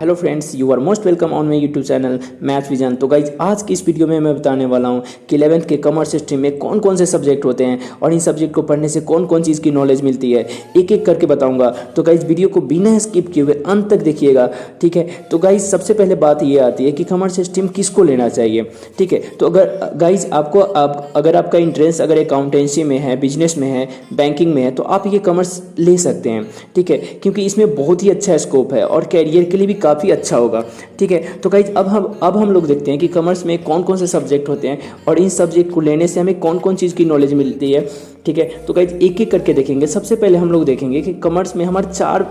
Hello friends, you are most welcome on my YouTube channel math vision. तो guys आज की इस video में मैं बताने वाला हूँ कि 11th के कॉमर्स स्ट्रीम में कौन कौन से सब्जेक्ट होते हैं और इन सब्जेक्ट को पढ़ने से कौन कौन चीज़ की नॉलेज मिलती है, एक एक करके बताऊंगा। तो गाइज वीडियो को बिना स्किप किए हुए अंत तक देखिएगा, ठीक है। तो गाइज सबसे पहले बात ये आती है कि कॉमर्स स्ट्रीम किसको लेना चाहिए, ठीक है। तो अगर गाइज अगर आपका इंटरेस्ट अगर अकाउंटेंसी में है, बिजनेस में है, बैंकिंग में है, तो आप ये कॉमर्स ले सकते हैं, ठीक है, क्योंकि इसमें बहुत ही अच्छा स्कोप है और कैरियर के लिए भी काफ़ी अच्छा होगा, ठीक है। तो गाइज अब हम लोग देखते हैं कि कॉमर्स में कौन कौन से सब्जेक्ट होते हैं और इन सब्जेक्ट को लेने से हमें कौन कौन चीज़ की नॉलेज मिलती है, ठीक है। तो गाइज एक एक करके देखेंगे। सबसे पहले हम लोग देखेंगे कि कॉमर्स में हमारे 4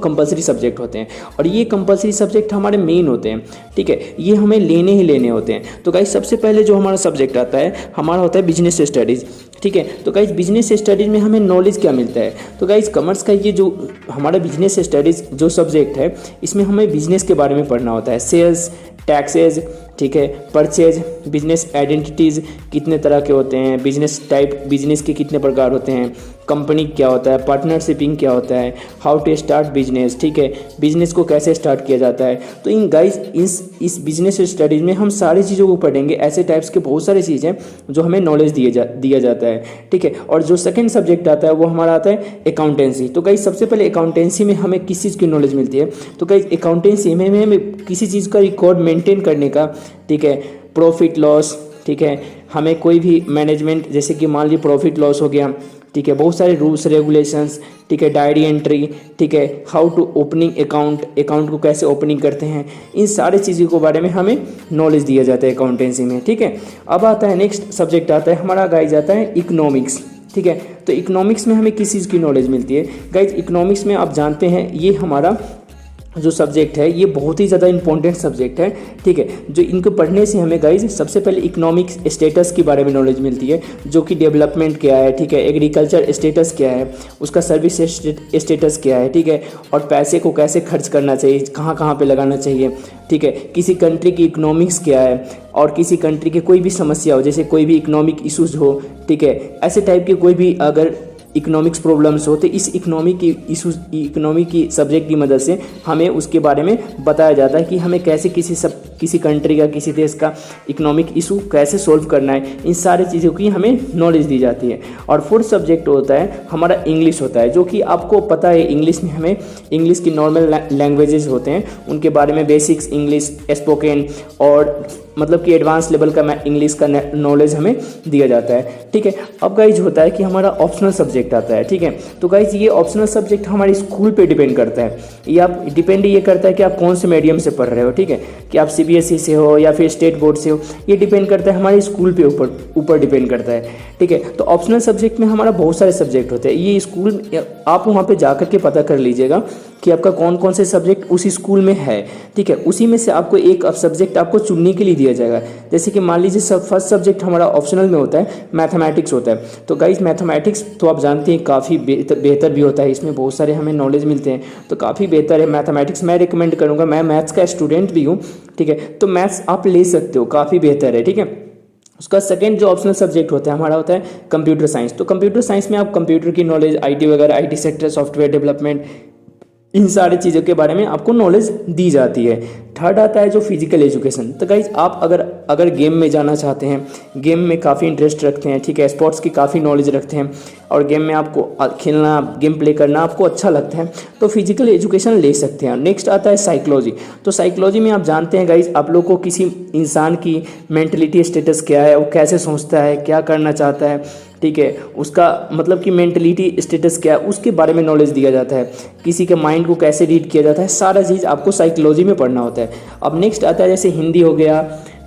कंपलसरी सब्जेक्ट होते हैं और ये कंपलसरी सब्जेक्ट हमारे मेन होते हैं, ठीक है। ये हमें लेने ही लेने होते हैं। तो गाइज सबसे पहले जो हमारा सब्जेक्ट आता है हमारा होता है बिजनेस स्टडीज़, ठीक है। तो गाइज बिजनेस स्टडीज़ में हमें नॉलेज क्या मिलता है, तो गाइज कॉमर्स का ये जो हमारा बिजनेस स्टडीज़ जो सब्जेक्ट है इसमें हमें बिजनेस के बारे में पढ़ना होता है। सेल्स, टैक्सेज, ठीक है, परचेज, बिजनेस आइडेंटिटीज़ कितने तरह के होते हैं, बिजनेस टाइप, बिजनेस के कितने प्रकार होते हैं, कंपनी क्या होता है, पार्टनरशिपिंग क्या होता है, हाउ टू स्टार्ट बिजनेस, ठीक है, बिजनेस को कैसे स्टार्ट किया जाता है। तो इन गाइज इस बिजनेस स्टडीज़ में हम सारी चीज़ों को पढ़ेंगे। ऐसे टाइप्स के बहुत सारी चीज़ें जो हमें नॉलेज दिया जाता है, ठीक है। और जो सेकंड सब्जेक्ट आता है वो हमारा आता है अकाउंटेंसी। तो गाइज सबसे पहले अकाउंटेंसी में हमें किस चीज़ की नॉलेज मिलती है, तो गाइज अकाउंटेंसी में हमें किसी चीज़ का रिकॉर्ड मेंटेन करने का, ठीक है, प्रॉफिट लॉस, ठीक है, हमें कोई भी मैनेजमेंट जैसे कि मान लीजिए प्रॉफिट लॉस हो गया, ठीक है, बहुत सारे रूल्स रेगुलेशंस, ठीक है, डायरी एंट्री, ठीक है, हाउ टू ओपनिंग अकाउंट को कैसे ओपनिंग करते हैं, इन सारी चीज़ों के बारे में हमें नॉलेज दिया जाता है अकाउंटेंसी में, ठीक है। अब आता है नेक्स्ट सब्जेक्ट आता है हमारा गाइज आता है इकोनॉमिक्स, ठीक है। तो इकोनॉमिक्स में हमें किस चीज़ की नॉलेज मिलती है, गाइज इकोनॉमिक्स में आप जानते हैं ये हमारा जो सब्जेक्ट है ये बहुत ही ज़्यादा इंपॉर्टेंट सब्जेक्ट है, ठीक है। जो इनको पढ़ने से हमें गाइज सबसे पहले इकोनॉमिक स्टेटस के बारे में नॉलेज मिलती है, जो कि डेवलपमेंट क्या है, ठीक है, एग्रीकल्चर स्टेटस क्या है, उसका सर्विस स्टेटस क्या है, ठीक है, और पैसे को कैसे खर्च करना चाहिए, कहाँ कहाँ पे लगाना चाहिए, ठीक है, किसी कंट्री की इकोनॉमिक्स क्या है और किसी कंट्री के कोई भी समस्या हो, जैसे कोई भी इकोनॉमिक इशूज़ हो, ठीक है, ऐसे टाइप के कोई भी अगर इकोनॉमिक्स प्रॉब्लम्स हो तो इस इकोनॉमी की सब्जेक्ट की मदद से हमें उसके बारे में बताया जाता है कि हमें कैसे किसी कंट्री का, किसी देश का इकोनॉमिक इशू कैसे सॉल्व करना है। इन सारी चीज़ों की हमें नॉलेज दी जाती है। और फोर्थ सब्जेक्ट होता है हमारा इंग्लिश होता है, जो कि आपको पता है इंग्लिश में हमें इंग्लिश की नॉर्मल लैंग्वेजेस होते हैं उनके बारे में बेसिक्स इंग्लिश, स्पोकन और मतलब कि एडवांस लेवल का इंग्लिश का नॉलेज हमें दिया जाता है, ठीक है। अब गाइज होता है कि हमारा ऑप्शनल सब्जेक्ट आता है, ठीक है। तो गाइज ये ऑप्शनल सब्जेक्ट हमारे स्कूल पे डिपेंड करता है, ये करता है कि आप कौन से मीडियम से पढ़ रहे हो, ठीक है, कि आप सीबीएसई से हो या फिर स्टेट बोर्ड से हो, ये डिपेंड करता है हमारे स्कूल पे ऊपर डिपेंड करता है, ठीक है। तो ऑप्शनल सब्जेक्ट में हमारा बहुत सारे सब्जेक्ट होते हैं। ये स्कूल आप वहाँ पे जा करके पता कर लीजिएगा कि आपका कौन कौन से सब्जेक्ट उसी स्कूल में है, ठीक है। उसी में से आपको एक सब्जेक्ट आपको चुनने के लिए दिया जाएगा। जैसे कि मान लीजिए फर्स्ट सब्जेक्ट हमारा ऑप्शनल में होता है मैथमेटिक्स होता है। तो गाइज मैथमेटिक्स तो आप जानते हैं काफ़ी बेहतर भी होता है, इसमें बहुत सारे हमें नॉलेज मिलते हैं, तो काफ़ी बेहतर है मैथमेटिक्स। मैं रिकमेंड करूँगा, मैं मैथ्स का स्टूडेंट भी हूँ, ठीक है, तो मैथ्स आप ले सकते हो, काफ़ी बेहतर है, ठीक है। उसका सेकंड जो ऑप्शनल सब्जेक्ट होता है हमारा होता है कंप्यूटर साइंस। तो कंप्यूटर साइंस में आप कंप्यूटर की नॉलेज, आईटी वगैरह, आईटी सेक्टर, सॉफ्टवेयर डेवलपमेंट, इन सारी चीज़ों के बारे में आपको नॉलेज दी जाती है। थर्ड आता है जो फिजिकल एजुकेशन। तो गाइज आप अगर गेम में जाना चाहते हैं, गेम में काफ़ी इंटरेस्ट रखते हैं, ठीक है, स्पोर्ट्स की काफ़ी नॉलेज रखते हैं और गेम में आपको खेलना, गेम प्ले करना आपको अच्छा लगता है, तो फिजिकल एजुकेशन ले सकते हैं। नेक्स्ट आता है साइकोलॉजी। तो साइकोलॉजी में आप जानते हैं गाइज आप लोग को किसी इंसान की मेंटलिटी स्टेटस क्या है, वो कैसे सोचता है, क्या करना चाहता है, ठीक है, उसका मतलब कि मेंटलिटी स्टेटस क्या है उसके बारे में नॉलेज दिया जाता है, किसी के माइंड को कैसे रीड किया जाता है, सारा चीज़ आपको साइकोलॉजी में पढ़ना होता है। अब नेक्स्ट आता है जैसे हिंदी हो गया,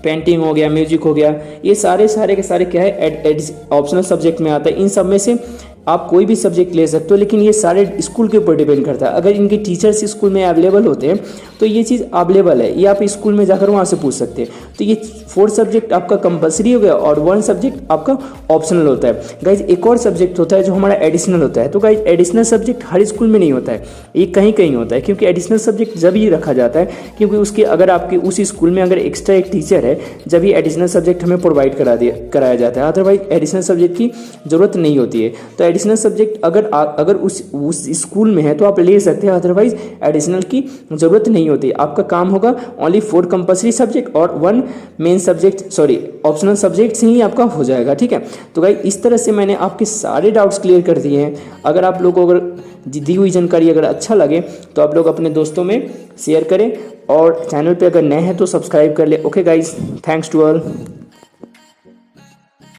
पेंटिंग हो गया, म्यूजिक हो गया, ये सारे के सारे क्या है ऑप्शनल सब्जेक्ट में आता है। इन सब में से आप कोई भी सब्जेक्ट ले सकते हो, लेकिन ये सारे स्कूल के ऊपर डिपेंड करता है। अगर इनके टीचर्स स्कूल में अवेलेबल होते हैं तो ये चीज़ अवेलेबल है, ये आप स्कूल में जाकर वहाँ से पूछ सकते हैं। तो ये 4 सब्जेक्ट आपका कंपलसरी हो गया और 1 सब्जेक्ट आपका ऑप्शनल होता है। गाइज एक और सब्जेक्ट होता है जो हमारा एडिशनल होता है। तो गाइज एडिशनल सब्जेक्ट हर स्कूल में नहीं होता है, ये कहीं कहीं होता है, क्योंकि एडिशनल सब्जेक्ट जब ही रखा जाता है क्योंकि उसके अगर आपके उसी स्कूल में अगर एक्स्ट्रा एक टीचर है जब ही एडिशनल सब्जेक्ट हमें प्रोवाइड कराया जाता है, अदरवाइज एडिशनल सब्जेक्ट की ज़रूरत नहीं होती है। तो एडिशनल सब्जेक्ट अगर उस स्कूल में है तो आप ले सकते हैं, अदरवाइज एडिशनल की ज़रूरत नहीं होती। आपका काम होगा ओनली 4 कंपलसरी सब्जेक्ट और 1 main subject, sorry optional subject से ही आपका हो जाएगा, ठीक है। तो गाइस इस तरह से मैंने आपके सारे डाउट्स क्लियर कर दिए हैं। अगर आप लोगों को अगर दी हुई जानकारी अगर अच्छा लगे तो आप लोग अपने दोस्तों में शेयर करें और चैनल पे अगर नए हैं तो सब्सक्राइब कर ले। Okay guys, thanks to all.